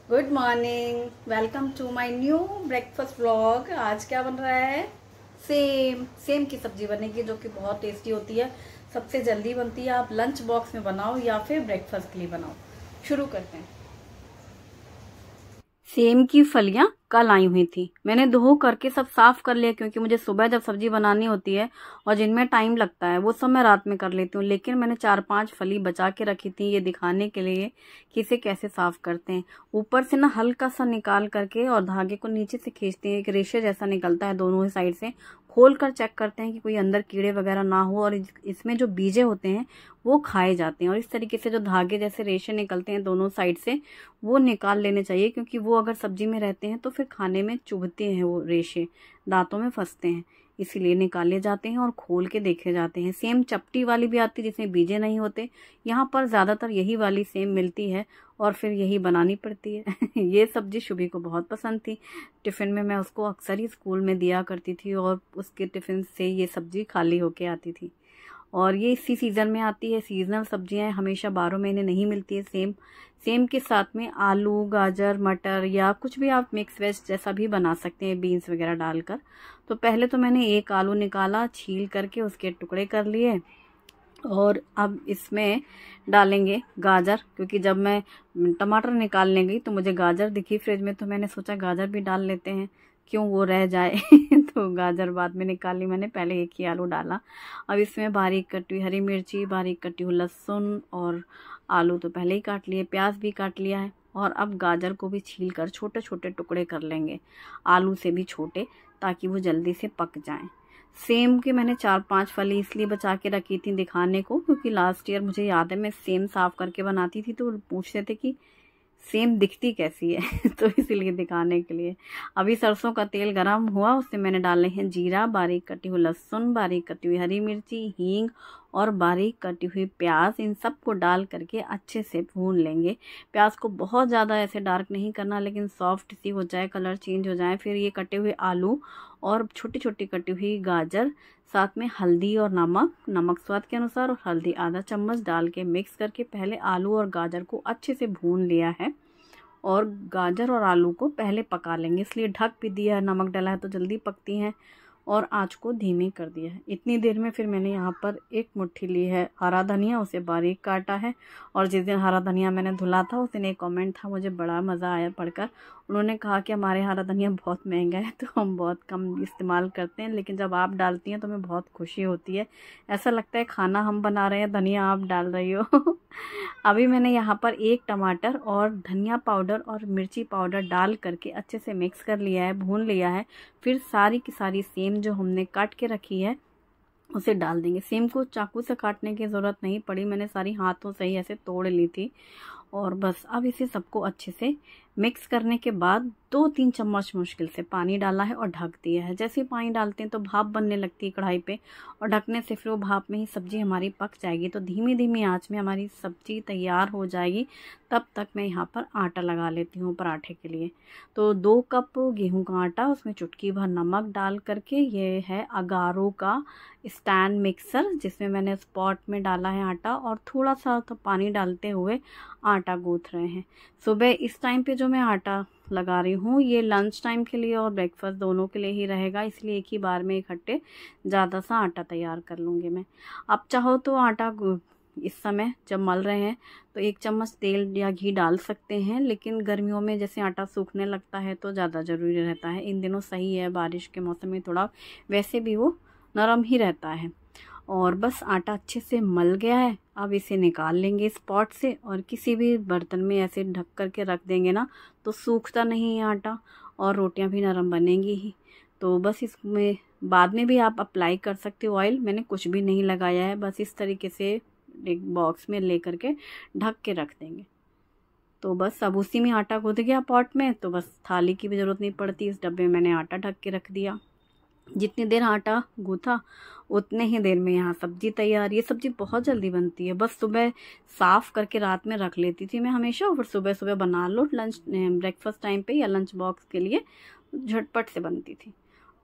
Good morning, welcome to my new breakfast vlog. आज क्या बन रहा है? सेम सेम की सब्जी बनेगी जो कि बहुत टेस्टी होती है, सबसे जल्दी बनती है। आप लंच बॉक्स में बनाओ या फिर ब्रेकफास्ट के लिए बनाओ। शुरू करते हैं। सेम की फलियां कल आई हुई थी, मैंने धो करके सब साफ कर लिया क्योंकि मुझे सुबह जब सब्जी बनानी होती है और जिनमें टाइम लगता है वो सब मैं रात में कर लेती हूँ। लेकिन मैंने 4-5 फली बचा के रखी थी ये दिखाने के लिए कि इसे कैसे साफ करते हैं। ऊपर से ना हल्का सा निकाल करके और धागे को नीचे से खींचते हैं, एक रेशे जैसा निकलता है दोनों ही साइड से। खोल कर चेक करते हैं कि कोई अंदर कीड़े वगैरह ना हो और इसमें जो बीजे होते हैं वो खाए जाते हैं। और इस तरीके से जो धागे जैसे रेशे निकलते हैं दोनों साइड से वो निकाल लेने चाहिए, क्योंकि वो अगर सब्जी में रहते हैं तो फिर खाने में चुभते हैं, वो रेशे दांतों में फंसते हैं, इसीलिए निकाले जाते हैं और खोल के देखे जाते हैं। सेम चपटी वाली भी आती है जिसमें बीजे नहीं होते, यहाँ पर ज़्यादातर यही वाली सेम मिलती है और फिर यही बनानी पड़ती है। ये सब्जी शुभी को बहुत पसंद थी, टिफ़िन में मैं उसको अक्सर ही स्कूल में दिया करती थी और उसके टिफ़िन से ये सब्जी खाली होके आती थी। और ये इसी सीज़न में आती है, सीजनल सब्जियां हमेशा 12 महीने नहीं मिलती है। सेम सेम के साथ में आलू, गाजर, मटर या कुछ भी आप मिक्स वेज जैसा भी बना सकते हैं बीन्स वगैरह डालकर। तो पहले तो मैंने एक आलू निकाला, छील करके उसके टुकड़े कर लिए और अब इसमें डालेंगे गाजर, क्योंकि जब मैं टमाटर निकालने गई तो मुझे गाजर दिखी फ्रिज में, तो मैंने सोचा गाजर भी डाल लेते हैं, क्यों वो रह जाए। तो गाजर बाद में निकाली मैंने, पहले एक ही आलू डाला। अब इसमें बारीक कटी हुई हरी मिर्ची, बारीक कटी हुई लहसुन और आलू तो पहले ही काट लिए, प्याज भी काट लिया है। और अब गाजर को भी छील कर छोटे छोटे टुकड़े कर लेंगे, आलू से भी छोटे, ताकि वो जल्दी से पक जाएं। सेम के मैंने 4-5 फली इसलिए बचा के रखी थी दिखाने को, क्योंकि लास्ट ईयर मुझे याद है मैं सेम साफ करके बनाती थी तो पूछते थे कि सेम दिखती कैसी है। तो इसीलिए दिखाने के लिए। अभी सरसों का तेल गरम हुआ, उसमें मैंने डाले हैं जीरा, बारीक कटी हुई लहसुन, बारीक कटी हुई हरी मिर्ची, हींग और बारीक कटी हुई प्याज। इन सब को डाल करके अच्छे से भून लेंगे। प्याज को बहुत ज़्यादा ऐसे डार्क नहीं करना, लेकिन सॉफ्ट सी हो जाए, कलर चेंज हो जाए। फिर ये कटे हुए आलू और छोटी छोटी कटी हुई गाजर, साथ में हल्दी और नमक स्वाद के अनुसार और हल्दी आधा चम्मच डाल के मिक्स करके पहले आलू और गाजर को अच्छे से भून लिया है। और गाजर और आलू को पहले पका लेंगे, इसलिए ढक भी दिया है, नमक डाला है तो जल्दी पकती हैं। और आंच को धीमी कर दिया है। इतनी देर में फिर मैंने यहाँ पर एक मुट्ठी ली है हरा धनिया, उसे बारीक काटा है। और जिस दिन हरा धनिया मैंने धुला था उस दिन एक कमेंट था, मुझे बड़ा मज़ा आया पढ़कर। उन्होंने कहा कि हमारे हरा धनिया बहुत महंगा है तो हम बहुत कम इस्तेमाल करते हैं, लेकिन जब आप डालती हैं तो हमें बहुत खुशी होती है, ऐसा लगता है खाना हम बना रहे हैं, धनिया आप डाल रही हो। अभी मैंने यहाँ पर एक टमाटर और धनिया पाउडर और मिर्ची पाउडर डाल करके अच्छे से मिक्स कर लिया है, भून लिया है। फिर सारी की सारी सेम जो हमने काट के रखी है उसे डाल देंगे। सेम को चाकू से काटने की ज़रूरत नहीं पड़ी, मैंने सारी हाथों से ही ऐसे तोड़ ली थी। और बस अब इसे सबको अच्छे से मिक्स करने के बाद 2-3 चम्मच मुश्किल से पानी डाला है और ढक दिया है। जैसे ही पानी डालते हैं तो भाप बनने लगती है कढ़ाई पे, और ढकने से फिर वो भाप में ही सब्ज़ी हमारी पक जाएगी। तो धीमी धीमी आंच में हमारी सब्ज़ी तैयार हो जाएगी। तब तक मैं यहाँ पर आटा लगा लेती हूँ पराठे के लिए। तो 2 कप गेहूं का आटा, उसमें चुटकी भर नमक डाल करके, ये है अगारो का स्टैंड मिक्सर जिसमें मैंने स्पॉट में डाला है आटा, और थोड़ा सा तो पानी डालते हुए आटा गूँथ रहे हैं। सुबह इस टाइम पे जो मैं आटा लगा रही हूँ ये लंच टाइम के लिए और ब्रेकफास्ट दोनों के लिए ही रहेगा, इसलिए एक ही बार में इकट्ठे ज़्यादा सा आटा तैयार कर लूँगी मैं। आप चाहो तो आटा इस समय जब मल रहे हैं तो 1 चम्मच तेल या घी डाल सकते हैं, लेकिन गर्मियों में जैसे आटा सूखने लगता है तो ज़्यादा ज़रूरी रहता है। इन दिनों सही है, बारिश के मौसम में थोड़ा वैसे भी वो नरम ही रहता है। और बस आटा अच्छे से मल गया है, अब इसे निकाल लेंगे इस पॉट से और किसी भी बर्तन में ऐसे ढक कर के रख देंगे ना तो सूखता नहीं है आटा और रोटियां भी नरम बनेंगी ही। तो बस इसमें बाद में भी आप अप्लाई कर सकते हो ऑयल, मैंने कुछ भी नहीं लगाया है, बस इस तरीके से एक बॉक्स में ले करके ढक के रख देंगे। तो बस अब उसी में आटा गूँथ गया पॉट में, तो बस थाली की भी ज़रूरत नहीं पड़ती, इस डब्बे में मैंने आटा ढक के रख दिया। जितनी देर आटा गूँथा उतने ही देर में यहाँ सब्जी तैयार। ये सब्जी बहुत जल्दी बनती है, बस सुबह साफ़ करके रात में रख लेती थी मैं हमेशा, और फिर सुबह सुबह बना लो लंच ब्रेकफास्ट टाइम पे या लंच बॉक्स के लिए, झटपट से बनती थी।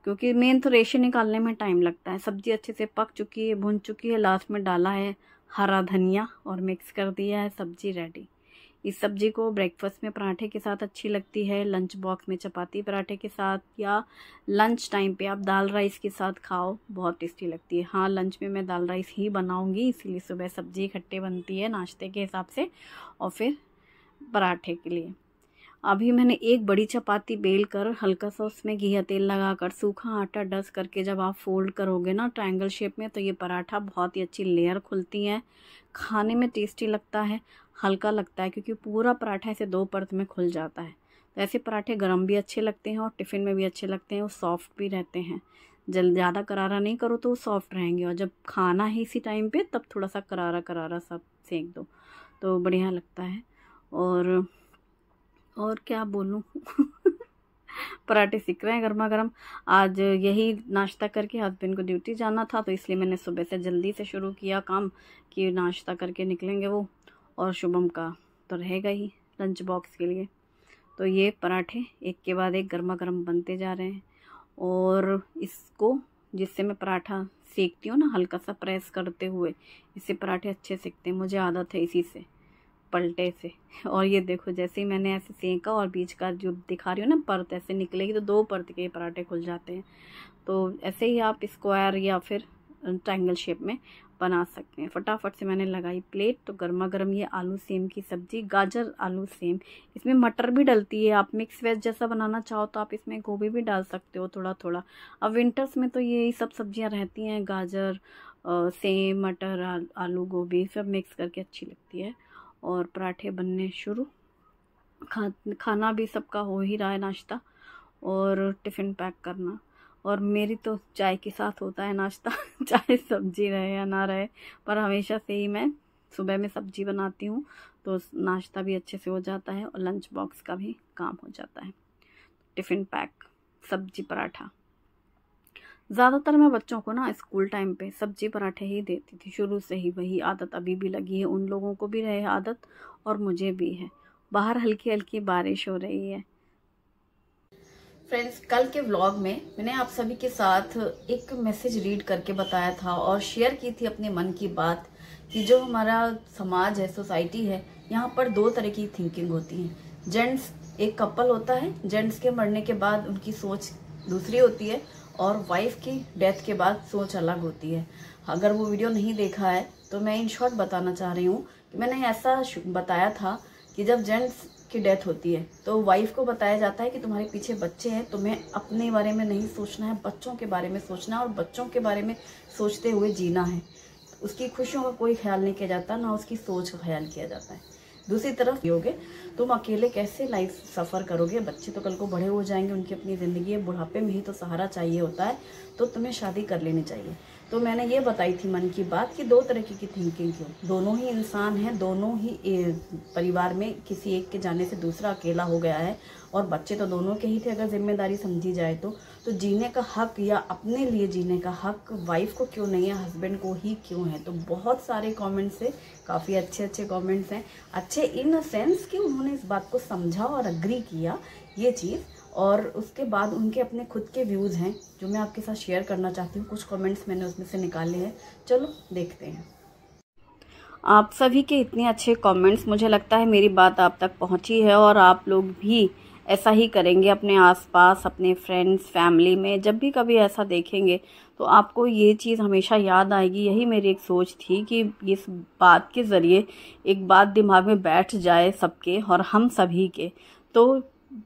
क्योंकि मेन तो रेशे निकालने में टाइम लगता है। सब्जी अच्छे से पक चुकी है, भुन चुकी है, लास्ट में डाला है हरा धनिया और मिक्स कर दिया है, सब्जी रेडी। इस सब्जी को ब्रेकफास्ट में पराठे के साथ अच्छी लगती है, लंच बॉक्स में चपाती पराठे के साथ, या लंच टाइम पे आप दाल राइस के साथ खाओ, बहुत टेस्टी लगती है। हाँ, लंच में मैं दाल राइस ही बनाऊंगी, इसीलिए सुबह सब्जी इकट्ठे बनती है नाश्ते के हिसाब से और फिर पराठे के लिए। अभी मैंने एक बड़ी चपाती बेल कर हल्का सा उसमें घी या तेल लगाकर सूखा आटा डस्ट करके जब आप फोल्ड करोगे ना ट्रायंगल शेप में, तो ये पराठा बहुत ही अच्छी लेयर खुलती है, खाने में टेस्टी लगता है, हल्का लगता है, क्योंकि पूरा पराठा ऐसे 2 परत में खुल जाता है। तो ऐसे पराठे गरम भी अच्छे लगते हैं और टिफ़िन में भी अच्छे लगते हैं, वो सॉफ्ट भी रहते हैं। ज़्यादा करारा नहीं करो तो वो सॉफ्ट रहेंगे, और जब खाना है इसी टाइम पे तब थोड़ा सा करारा करारा सा सेंक दो तो बढ़िया लगता है। और क्या बोलूँ पराठे सीख रहे हैं गर्मा गर्म। आज यही नाश्ता करके हस्बैंड को ड्यूटी जाना था, तो इसलिए मैंने सुबह से जल्दी से शुरू किया काम कि नाश्ता करके निकलेंगे वो, और शुभम का तो रहेगा ही लंच बॉक्स के लिए। तो ये पराठे एक के बाद एक गर्मा गर्म बनते जा रहे हैं, और इसको जिससे मैं पराठा सेकती हूँ ना हल्का सा प्रेस करते हुए, इससे पराठे अच्छे सेकते हैं, मुझे आदत है इसी से, पलटे से। और ये देखो जैसे ही मैंने ऐसे सेंका और बीच का जो दिखा रही हूँ ना परत ऐसे निकलेगी, तो 2 परत के पराठे खुल जाते हैं। तो ऐसे ही आप स्क्वायर या फिर ट्रायंगल शेप में बना सकते हैं। फटाफट से मैंने लगाई प्लेट, तो गर्मा गर्म ये आलू सेम की सब्ज़ी, गाजर आलू सेम, इसमें मटर भी डलती है। आप मिक्स वेज जैसा बनाना चाहो तो आप इसमें गोभी भी डाल सकते हो थोड़ा थोड़ा। अब विंटर्स में तो यही सब सब्जियां रहती हैं, गाजर सेम मटर आलू गोभी सब मिक्स करके अच्छी लगती है। और पराठे बनने शुरू, खाना भी सबका हो ही रहा है नाश्ता, और टिफ़िन पैक करना। और मेरी तो चाय के साथ होता है नाश्ता चाहे सब्जी रहे या ना रहे, पर हमेशा से ही मैं सुबह में सब्जी बनाती हूँ, तो नाश्ता भी अच्छे से हो जाता है और लंच बॉक्स का भी काम हो जाता है। टिफ़िन पैक सब्जी पराठा, ज़्यादातर मैं बच्चों को ना स्कूल टाइम पे सब्जी पराठे ही देती थी, शुरू से ही वही आदत अभी भी लगी है, उन लोगों को भी रहे आदत और मुझे भी है। बाहर हल्की हल्की बारिश हो रही है। फ्रेंड्स, कल के व्लॉग में मैंने आप सभी के साथ एक मैसेज रीड करके बताया था और शेयर की थी अपने मन की बात, कि जो हमारा समाज है, सोसाइटी है, यहाँ पर 2 तरह की थिंकिंग होती है। जेंट्स, एक कपल होता है, जेंट्स के मरने के बाद उनकी सोच दूसरी होती है, और वाइफ की डेथ के बाद सोच अलग होती है। अगर वो वीडियो नहीं देखा है तो मैं इन शॉर्ट बताना चाह रही हूँ कि मैंने ऐसा बताया था कि जब जेंट्स की डेथ होती है तो वाइफ को बताया जाता है कि तुम्हारे पीछे बच्चे हैं, तुम्हें अपने बारे में नहीं सोचना है, बच्चों के बारे में सोचना है, और बच्चों के बारे में सोचते हुए जीना है। उसकी खुशियों का कोई ख्याल नहीं किया जाता, ना उसकी सोच का ख्याल किया जाता है। दूसरी तरफ होगे तुम अकेले कैसे लाइफ सफ़र करोगे, बच्चे तो कल को बड़े हो जाएंगे, उनकी अपनी ज़िंदगी है, बुढ़ापे में ही तो सहारा चाहिए होता है, तो तुम्हें शादी कर लेनी चाहिए। तो मैंने ये बताई थी मन की बात कि 2 तरह की थिंकिंग क्यों, दोनों ही इंसान हैं, दोनों ही परिवार में किसी एक के जाने से दूसरा अकेला हो गया है, और बच्चे तो दोनों के ही थे अगर जिम्मेदारी समझी जाए तो जीने का हक या अपने लिए जीने का हक वाइफ को क्यों नहीं है, हस्बैंड को ही क्यों है। तो बहुत सारे कमेंट्स है, काफ़ी अच्छे अच्छे कमेंट्स हैं, अच्छे इन अ सेंस कि उन्होंने इस बात को समझा और अग्री किया ये चीज़, और उसके बाद उनके अपने खुद के व्यूज़ हैं जो मैं आपके साथ शेयर करना चाहती हूँ। कुछ कमेंट्स मैंने उसमें से निकाले हैं, चलो देखते हैं। आप सभी के इतने अच्छे कमेंट्स, मुझे लगता है मेरी बात आप तक पहुँची है, और आप लोग भी ऐसा ही करेंगे अपने आसपास, अपने फ्रेंड्स, फैमिली में। जब भी कभी ऐसा देखेंगे तो आपको ये चीज़ हमेशा याद आएगी। यही मेरी एक सोच थी कि इस बात के ज़रिए एक बात दिमाग में बैठ जाए सबके, और हम सभी के, तो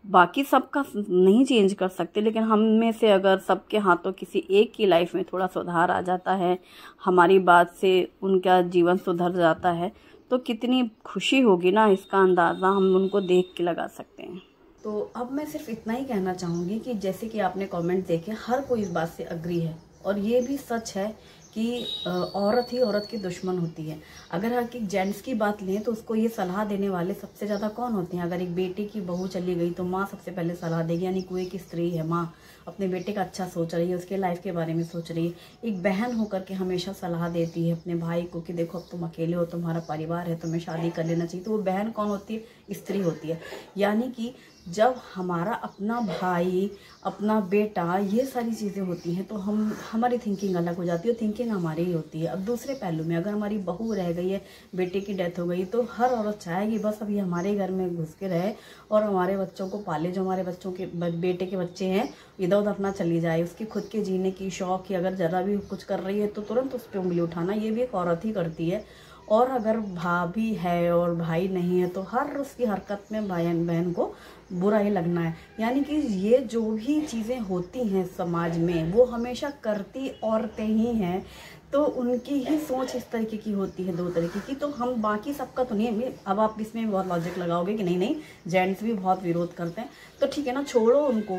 बाकी सबका नहीं चेंज कर सकते, लेकिन हम में से अगर सबके हाथों किसी एक की लाइफ में थोड़ा सुधार आ जाता है, हमारी बात से उनका जीवन सुधर जाता है, तो कितनी खुशी होगी ना, इसका अंदाज़ा हम उनको देख के लगा सकते हैं। तो अब मैं सिर्फ इतना ही कहना चाहूँगी कि जैसे कि आपने कमेंट देखे, हर कोई इस बात से अग्री है, और ये भी सच है कि औरत ही औरत की दुश्मन होती है। अगर हर एक जेंट्स की बात लें तो उसको ये सलाह देने वाले सबसे ज़्यादा कौन होते हैं? अगर एक बेटी की बहू चली गई तो माँ सबसे पहले सलाह देगी, यानी कोई की स्त्री है, माँ अपने बेटे का अच्छा सोच रही है, उसके लाइफ के बारे में सोच रही है। एक बहन होकर के हमेशा सलाह देती है अपने भाई को कि देखो अब तुम अकेले हो, तुम्हारा परिवार है, तुम्हें शादी कर लेना चाहिए। तो वो बहन कौन होती है? स्त्री होती है। यानी कि जब हमारा अपना भाई, अपना बेटा, ये सारी चीज़ें होती हैं तो हमारी थिंकिंग अलग हो जाती है, थिंकिंग हमारी ही होती है। अब दूसरे पहलू में अगर हमारी बहू रह गई है, बेटे की डेथ हो गई, तो हर औरत चाहेगी बस अभी हमारे घर में घुस के रहे और हमारे बच्चों को पाले, जो हमारे बच्चों के बेटे के बच्चे हैं इधर उधर अपना चली जाए। उसकी खुद के जीने की शौक की अगर ज़रा भी कुछ कर रही है तो तुरंत उस पर उंगली उठाना, ये भी एक औरत ही करती है। और अगर भाभी है और भाई नहीं है तो हर उसकी हरकत में बहन को बुरा ही लगना है। यानी कि ये जो भी चीज़ें होती हैं समाज में वो हमेशा करती औरतें ही हैं, तो उनकी ही सोच इस तरीके की होती है, दो तरीके की। तो हम बाकी सबका तो नहीं, अब आप इसमें बहुत लॉजिक लगाओगे कि नहीं नहीं जेंट्स भी बहुत विरोध करते हैं, तो ठीक है ना, छोड़ो उनको।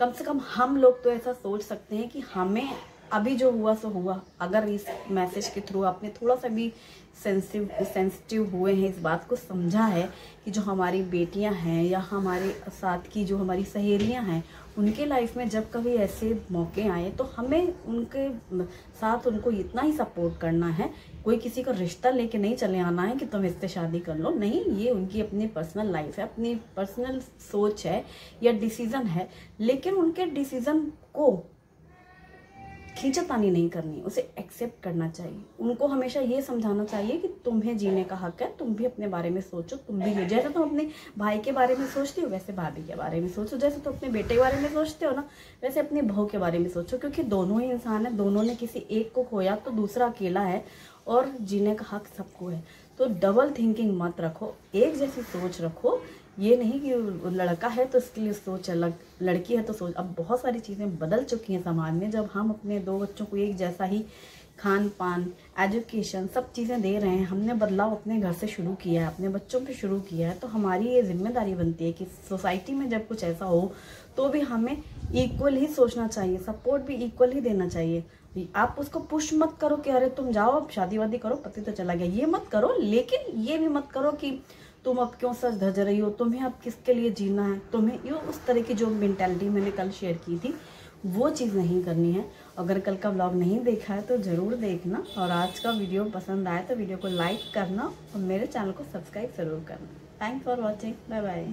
कम से कम हम लोग तो ऐसा सोच सकते हैं कि हमें अभी जो हुआ सो हुआ। अगर इस मैसेज के थ्रू आपने थोड़ा सा भी सेंसिटिव हुए हैं, इस बात को समझा है कि जो हमारी बेटियां हैं या हमारे साथ की जो हमारी सहेलियां हैं, उनके लाइफ में जब कभी ऐसे मौके आए तो हमें उनके साथ उनको इतना ही सपोर्ट करना है। कोई किसी का रिश्ता लेके नहीं चले आना है कि तुम इससे शादी कर लो, नहीं, ये उनकी अपनी पर्सनल लाइफ है, अपनी पर्सनल सोच है या डिसीजन है। लेकिन उनके डिसीजन को खींचातानी नहीं करनी, उसे एक्सेप्ट करना चाहिए। उनको हमेशा ये समझाना चाहिए कि तुम्हें जीने का हक है, तुम भी अपने बारे में सोचो, तुम भी जैसे तुम अपने भाई के बारे में सोचते हो वैसे भाभी के बारे में सोचो, जैसे तुम अपने बेटे के बारे में सोचते हो ना वैसे अपनी बहू के बारे में सोचो। क्योंकि दोनों ही इंसान है, दोनों ने किसी एक को खोया तो दूसरा अकेला है और जीने का हक सबको है। तो डबल थिंकिंग मत रखो, एक जैसी सोच रखो। ये नहीं कि लड़का है तो इसके लिए सोच अलग, लड़की है तो सोच। अब बहुत सारी चीज़ें बदल चुकी हैं समाज में। जब हम अपने दो बच्चों को एक जैसा ही खान पान, एजुकेशन, सब चीज़ें दे रहे हैं, हमने बदलाव अपने घर से शुरू किया है, अपने बच्चों पे शुरू किया है, तो हमारी ये जिम्मेदारी बनती है कि सोसाइटी में जब कुछ ऐसा हो तो भी हमें इक्वल ही सोचना चाहिए, सपोर्ट भी इक्वल ही देना चाहिए। आप उसको पुश मत करो कि अरे तुम जाओ अब शादी वादी करो, पति तो चला गया, ये मत करो। लेकिन ये भी मत करो कि तुम अब क्यों सच धज रही हो, तुम्हें अब किसके लिए जीना है, तुम्हें ये उस तरह की जो मेंटालिटी मैंने कल शेयर की थी वो चीज़ नहीं करनी है। अगर कल का व्लॉग नहीं देखा है तो ज़रूर देखना, और आज का वीडियो पसंद आया तो वीडियो को लाइक करना और मेरे चैनल को सब्सक्राइब ज़रूर करना। Thanks for watching, bye bye.